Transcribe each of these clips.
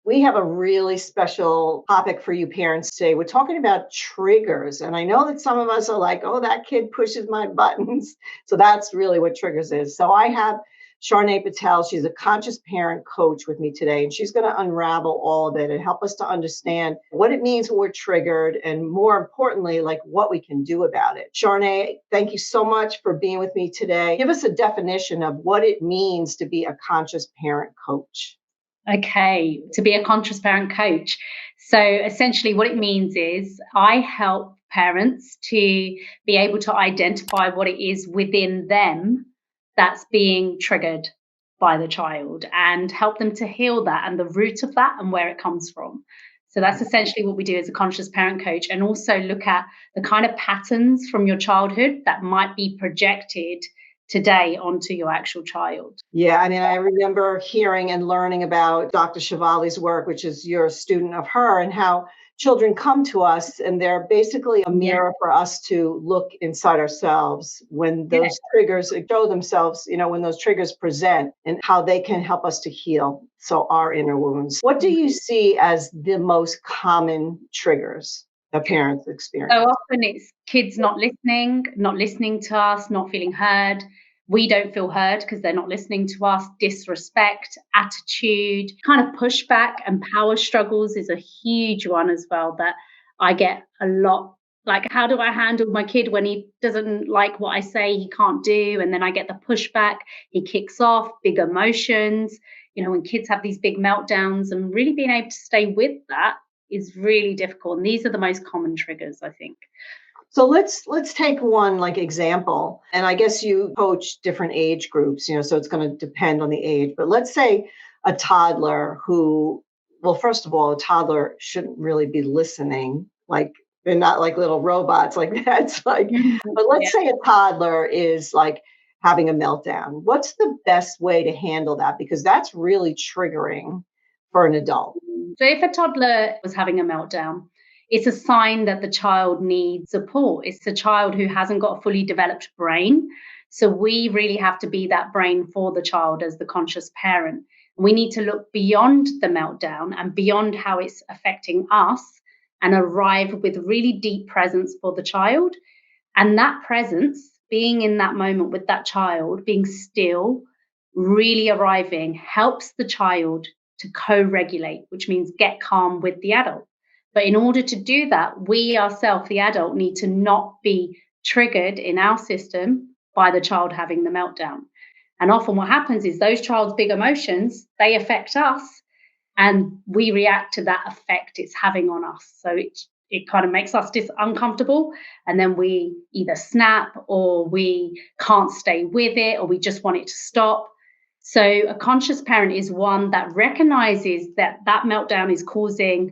We have a really special topic for you parents today. We're talking about triggers. And I know that some of us are like, oh, that kid pushes my buttons. So that's really what triggers is. So I have Sharne Patel. She's a conscious parent coach with me today, and she's going to unravel all of it and help us to understand what it means when we're triggered, and more importantly, like what we can do about it. Sharne, thank you so much for being with me today. Give us a definition of what it means to be a conscious parent coach. Okay, to be a conscious parent coach. So essentially, what it means is I help parents to be able to identify what it is within them that's being triggered by the child and help them to heal that and the root of that and where it comes from. So that's essentially what we do as a conscious parent coach, and also look at the kind of patterns from your childhood that might be projected today onto your actual child. Yeah, I mean, I remember hearing and learning about Dr. Shivali's work, which is you're a student of her, and how children come to us and they're basically a Yeah. mirror for us to look inside ourselves when Yeah. those triggers show themselves, when those triggers present, and how they can help us to heal. So our inner wounds. What do you see as the most common triggers that parents So experience? often it's kids not listening to us, not feeling heard. We don't feel heard because they're not listening to us. Disrespect, attitude, kind of pushback, and power struggles is a huge one as well that I get a lot. Like, how do I handle my kid when he doesn't like what I say he can't do? And then I get the pushback, he kicks off, big emotions. When kids have these big meltdowns, and really being able to stay with that is really difficult. And these are the most common triggers, I think. So let's take one like example. And I guess you coach different age groups, so it's going to depend on the age. But let's say a toddler who, well, first of all, a toddler shouldn't really be listening. Like they're not like little robots like that. It's like, but Yeah. let's say a toddler is like having a meltdown. What's the best way to handle that? Because that's really triggering for an adult. So if a toddler was having a meltdown, it's a sign that the child needs support. It's a child who hasn't got a fully developed brain. So we really have to be that brain for the child as the conscious parent. We need to look beyond the meltdown and beyond how it's affecting us, and arrive with really deep presence for the child. And that presence, being in that moment with that child, being still, really arriving, helps the child to co regulate, which means get calm with the adult. But in order to do that, we ourselves, the adult, need to not be triggered in our system by the child having the meltdown. And often what happens is those child's big emotions, they affect us, and we react to that effect it's having on us. So it kind of makes us uncomfortable, and then we either snap, or we can't stay with it, or we just want it to stop. So a conscious parent is one that recognizes that that meltdown is causing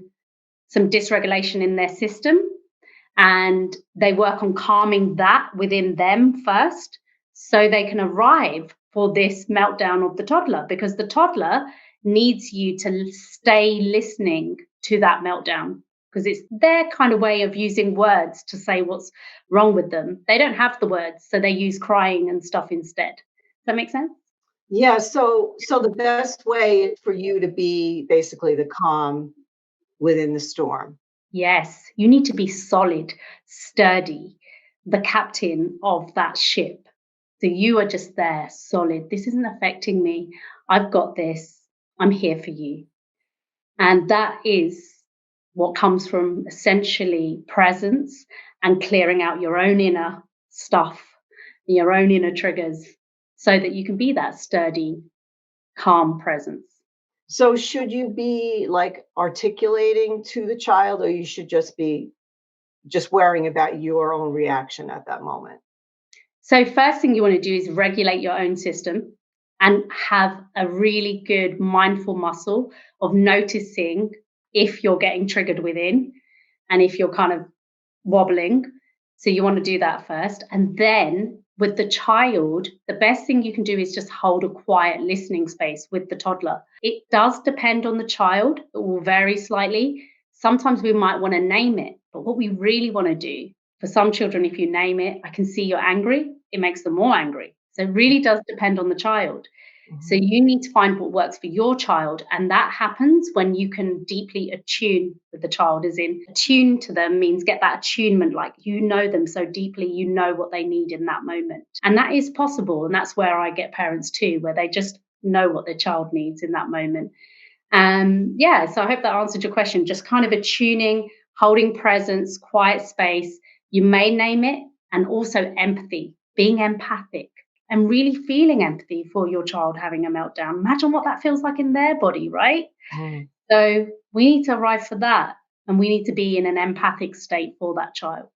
some dysregulation in their system, and they work on calming that within them first, so they can arrive for this meltdown of the toddler, because the toddler needs you to stay listening to that meltdown, because it's their kind of way of using words to say what's wrong with them. They don't have the words, so they use crying and stuff instead. Does that make sense? Yeah, so the best way is for you to be basically the calm within the storm. Yes, you need to be solid, sturdy, the captain of that ship. So you are just there, solid. This isn't affecting me. I've got this. I'm here for you. And that is what comes from essentially presence and clearing out your own inner stuff, your own inner triggers, so that you can be that sturdy, calm presence. So should you be like articulating to the child, or you should just be just worrying about your own reaction at that moment? So, first thing you want to do is regulate your own system and have a really good mindful muscle of noticing if you're getting triggered within and if you're kind of wobbling. So, you want to do that first. And then with the child, the best thing you can do is just hold a quiet listening space with the toddler. It does depend on the child, it will vary slightly. Sometimes we might want to name it, but what we really want to do, for some children, if you name it, I can see you're angry, it makes them more angry. So it really does depend on the child. So Mhm. you need to find what works for your child. And that happens when you can deeply attune with the child, as in attune to them means get that attunement, like you know them so deeply, you know what they need in that moment. And that is possible. And that's where I get parents too, where they just know what their child needs in that moment. Yeah, so I hope that answered your question. Just kind of attuning, holding presence, quiet space. You may name it, and also empathy, being empathic and really feeling empathy for your child having a meltdown. Imagine what that feels like in their body, right? Mm. So we need to arrive for that, and we need to be in an empathic state for that child.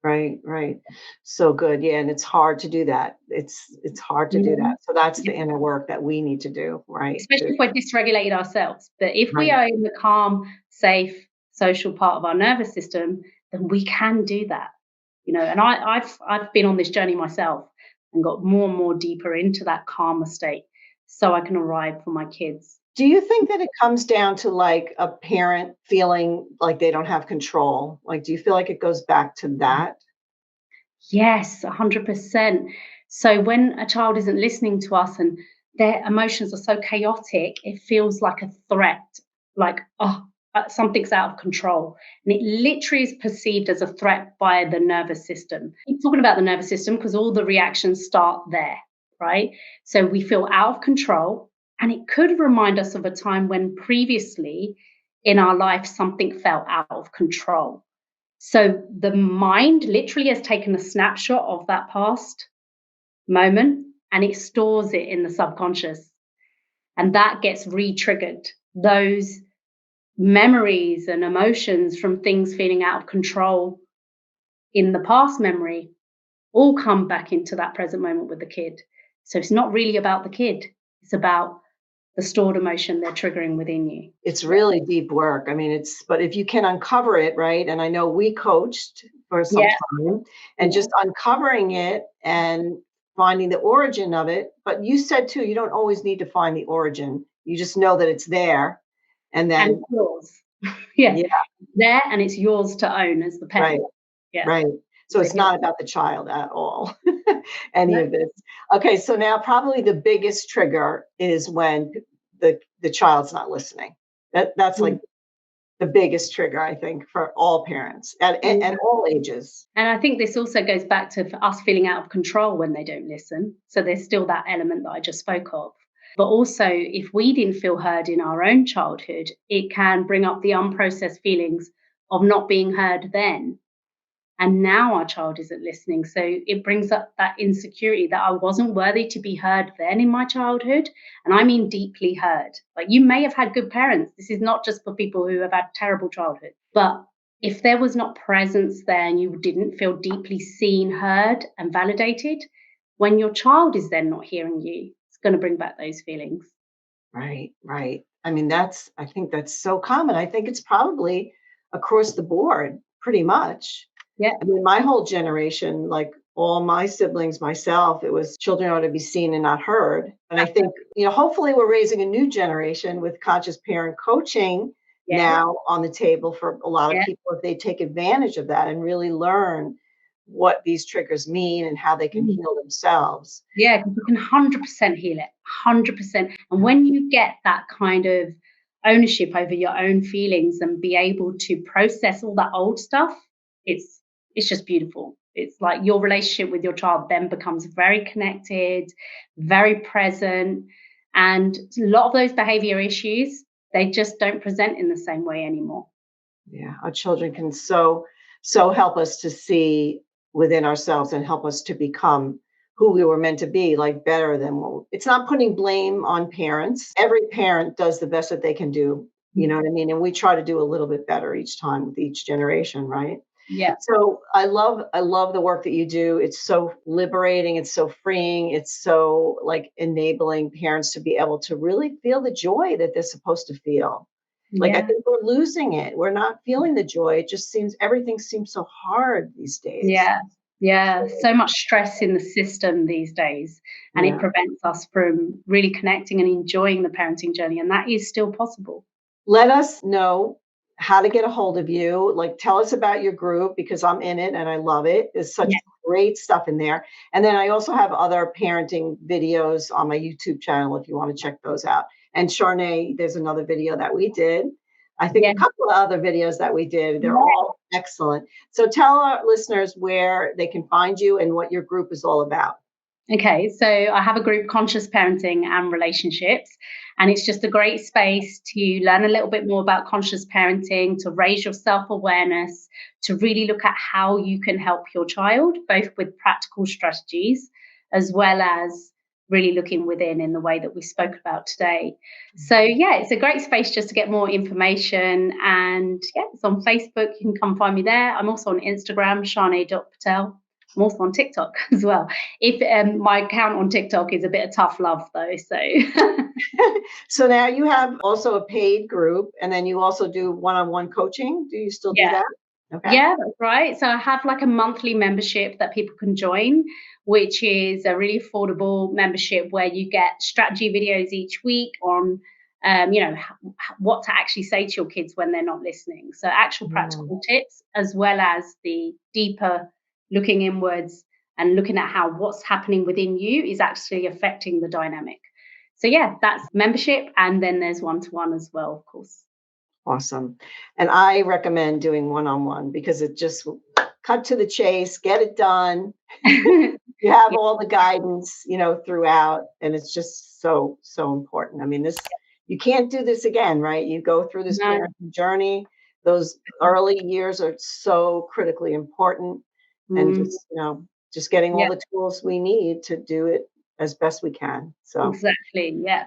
Right, right. So good. Yeah, and it's hard to do that. It's hard to do Mhm. that. So that's the Yeah. inner work that we need to do, right? Especially if we're dysregulated ourselves. But if we Right. are in the calm, safe, social part of our nervous system, then we can do that. And I've been on this journey myself and got more and more deeper into that calmer state so I can arrive for my kids. Do you think that it comes down to like a parent feeling like they don't have control? Like, do you feel like it goes back to that? Yes, 100%. So when a child isn't listening to us and their emotions are so chaotic, it feels like a threat, like, oh, something's out of control. And it literally is perceived as a threat by the nervous system. Keep talking about the nervous system because all the reactions start there, right? So we feel out of control. And it could remind us of a time when previously in our life something felt out of control. So the mind literally has taken a snapshot of that past moment and it stores it in the subconscious. And that gets re triggered. Those memories and emotions from things feeling out of control in the past memory all come back into that present moment with the kid. So it's not really about the kid, it's about the stored emotion they're triggering within you. It's really deep work. I mean, but if you can uncover it, right? And I know we coached for some Yeah. time and Yeah. just uncovering it and finding the origin of it. But you said too, you don't always need to find the origin. You just know that it's there. And And then, it's yours. Yeah. yeah, There and it's yours to own as the right. parent. Yeah. Right. So So it's he'll not about the child at all, any no. of this. Okay, so now probably the biggest trigger is when the child's not listening. That's Mm, like the biggest trigger, I think, for all parents and yeah. all ages. And I think this also goes back to for us feeling out of control when they don't listen. So there's still that element that I just spoke of. But also, if we didn't feel heard in our own childhood, it can bring up the unprocessed feelings of not being heard then. And now our child isn't listening. So it brings up that insecurity that I wasn't worthy to be heard then in my childhood. And I mean deeply heard. Like you may have had good parents. This is not just for people who have had terrible childhood. But if there was not presence there and you didn't feel deeply seen, heard, and validated, when your child is then not hearing you, it's going to bring back those feelings. Right, right. I mean, I think that's so common. I think it's probably across the board, pretty much. Yeah. I mean, my whole generation, like all my siblings, myself, it was children ought to be seen and not heard. And I think, hopefully we're raising a new generation with conscious parent coaching Yeah. now on the table for a lot of Yeah. people if they take advantage of that and really learn what these triggers mean and how they can Mm. heal themselves. Yeah, because you can 100% heal it, 100%. And when you get that kind of ownership over your own feelings and be able to process all that old stuff, it's it's just beautiful. It's like your relationship with your child then becomes very connected, very present, and a lot of those behavior issues, they just don't present in the same way anymore. Yeah, our children can so help us to see within ourselves and help us to become who we were meant to be, like better than it's not putting blame on parents. Every parent does the best that they can do. You know what I mean? And we try to do a little bit better each time with each generation, right? Yeah. So I love the work that you do. It's so liberating, it's so freeing, it's so like enabling parents to be able to really feel the joy that they're supposed to feel. Like, I Yeah. think we're losing it. We're not feeling the joy. It just seems everything seems so hard these days. Yeah, yeah. So much stress in the system these days, and it Yeah. prevents us from really connecting and enjoying the parenting journey. And that is still possible. Let us know how to get a hold of you. Like, tell us about your group because I'm in it and I love it. It's such Yeah. great stuff in there. And then I also have other parenting videos on my YouTube channel if you want to check those out. And Sharne, there's another video that we did. I think a couple of other videos that we did. They're all excellent. So tell our listeners where they can find you and what your group is all about. Okay, so I have a group, Conscious Parenting and Relationships, and it's just a great space to learn a little bit more about conscious parenting, to raise your self-awareness, to really look at how you can help your child, both with practical strategies as well as really looking within in the way that we spoke about today. So yeah, it's a great space just to get more information, and yeah, it's on Facebook. You can come find me there. I'm also on Instagram, Sharne.Patel. I'm also on TikTok as well. If my account on TikTok is a bit of tough love though, so. So now you have also a paid group, and then you also do one-on-one coaching. Do you still do that? Okay. Yeah, that's right. So I have like a monthly membership that people can join, which is a really affordable membership where you get strategy videos each week on, what to actually say to your kids when they're not listening. So actual practical tips, as well as the deeper looking inwards and looking at how what's happening within you is actually affecting the dynamic. So yeah, that's membership. And then there's one-to-one as well, of course. Awesome. And I recommend doing one-on-one because it just cut to the chase, get it done. You have all the guidance, throughout, and it's just so, so important. I mean, you can't do this again, right? You go through this parenting journey. Those early years are so critically important. And just getting all the tools we need to do it as best we can. So exactly, yeah.